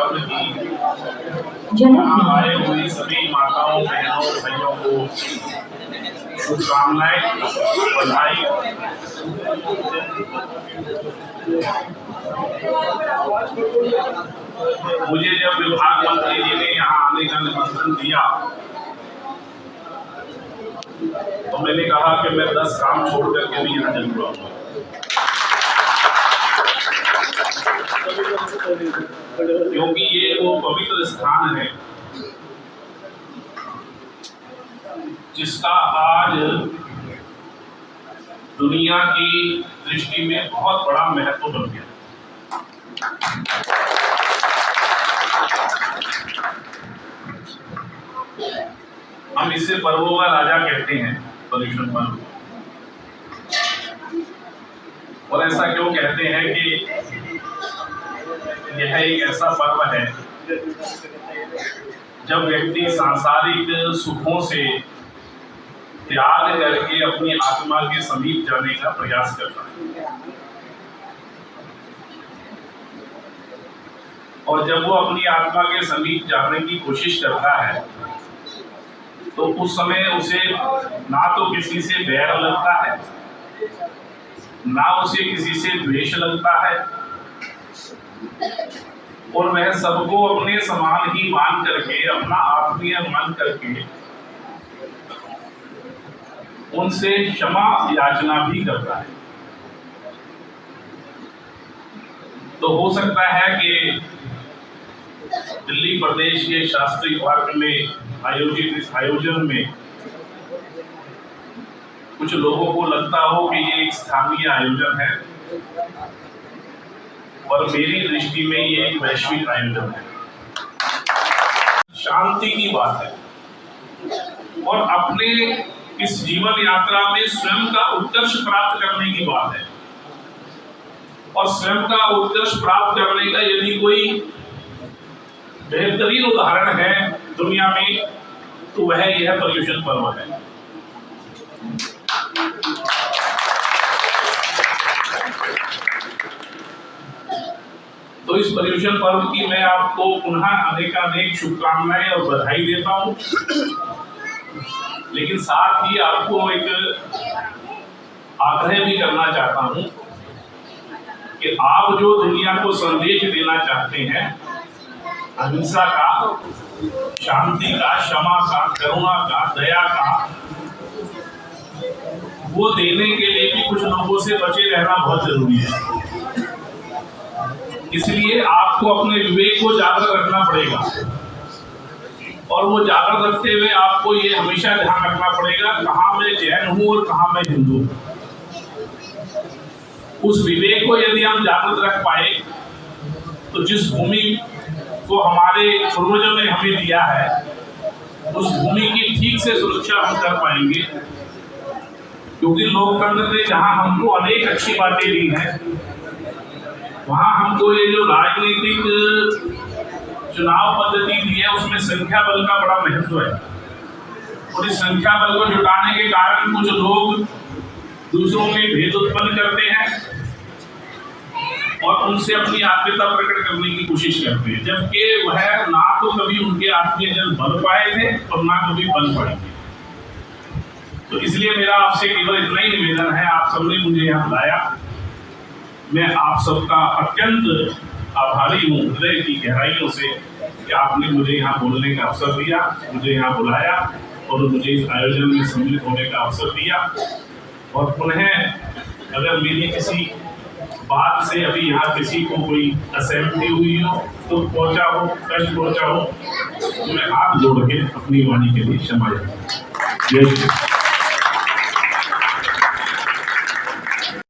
पर्व की यहाँ आए हुई सभी माताओं, बहनों, भाइयों को शुभकामनाएं, बधाई। मुझे जब विभाग मंत्री जी ने यहाँ आने का निमंत्रण दिया तो मैंने कहा कि मैं 10 काम छोड़ करके भी यहाँ जरूर आऊंगा, क्योंकि ये वो पवित्र स्थान है जिसका आज दुनिया की दृष्टि में बहुत बड़ा महत्व बन गया। हम इसे पर्वों का राजा कहते हैं, पर्युषण पर्व। और ऐसा क्यों कहते हैं कि यह एक ऐसा पर्व है जब व्यक्ति सांसारिक सुखों से त्याग करके अपनी आत्मा के समीप जाने का प्रयास करता है, और जब वो अपनी आत्मा के समीप जाने की कोशिश करता है तो उस समय उसे ना तो किसी से बैर लगता है, ना उसे किसी से द्वेष लगता है, और वह सबको अपने समान ही मान करके, अपना आत्मीय मान करके उनसे क्षमा याचना भी करता है। तो हो सकता है कि दिल्ली प्रदेश के शास्त्री पार्क में आयोजित इस आयोजन में कुछ लोगों को लगता हो कि ये एक स्थानीय आयोजन है, और मेरी दृष्टि में ये एक वैश्विक आयोजन है। शांति की बात है और अपने इस जीवन यात्रा में स्वयं का उत्कर्ष प्राप्त करने की बात है, और स्वयं का उत्कर्ष प्राप्त करने का यदि कोई बेहतरीन उदाहरण है दुनिया में तो वह यह पर्युषण पर्व है। तो इस पर्युषण पर्व की मैं आपको पुनः अनेकानेक शुभकामनाएं और बधाई देता हूं, लेकिन साथ ही आपको एक आग्रह भी करना चाहता हूं कि आप जो दुनिया को संदेश देना चाहते हैं, अहिंसा का, शांति का, क्षमा का, करुणा का, दया का, वो देने के लिए भी कुछ लोगों से बचे रहना बहुत जरूरी है। इसलिए आपको अपने विवेक को जागृत रखना पड़ेगा, और वो जागृत रखते हुए आपको ये हमेशा ध्यान रखना पड़ेगा कहाँ मैं जैन हूं और कहाँ मैं हिंदू हूं। उस विवेक को यदि हम जागृत रख पाए तो जिस भूमि को हमारे पूर्वजों ने हमें दिया है, उस भूमि की ठीक से सुरक्षा हम कर पाएंगे, क्योंकि लोकतंत्र ने जहां हमको अनेक अच्छी बातें दी हैं, वहां हमको ये जो राजनीतिक चुनाव पद्धति दी है उसमें संख्या बल का बड़ा महत्व है, और इस संख्या बल को जुटाने के कारण कुछ लोग दूसरों में भेद उत्पन्न करते हैं और उनसे अपनी आत्मीयता प्रकट करने की कोशिश करते हैं, जबकि वह ना तो कभी उनके आत्मीयजन बन पाए थे और ना कभी बन पाएंगे। तो इसलिए मेरा आपसे केवल इतना ही निवेदन है, आप सबने मुझे यहाँ बुलाया, मैं आप सबका अत्यंत आभारी हूँ हृदय की गहराइयों से कि आपने मुझे यहाँ बोलने का अवसर दिया, मुझे यहाँ बुलाया और मुझे इस आयोजन में सम्मिलित होने का अवसर दिया। और पुनः अगर मेरी किसी बात से अभी यहाँ किसी को कोई असहमति हुई हो, तो पहुँचा हो, कष्ट पहुँचा हो, तो मैं हाथ जोड़ के अपनी वाणी के लिए क्षमा चाहता हूं। जय श्री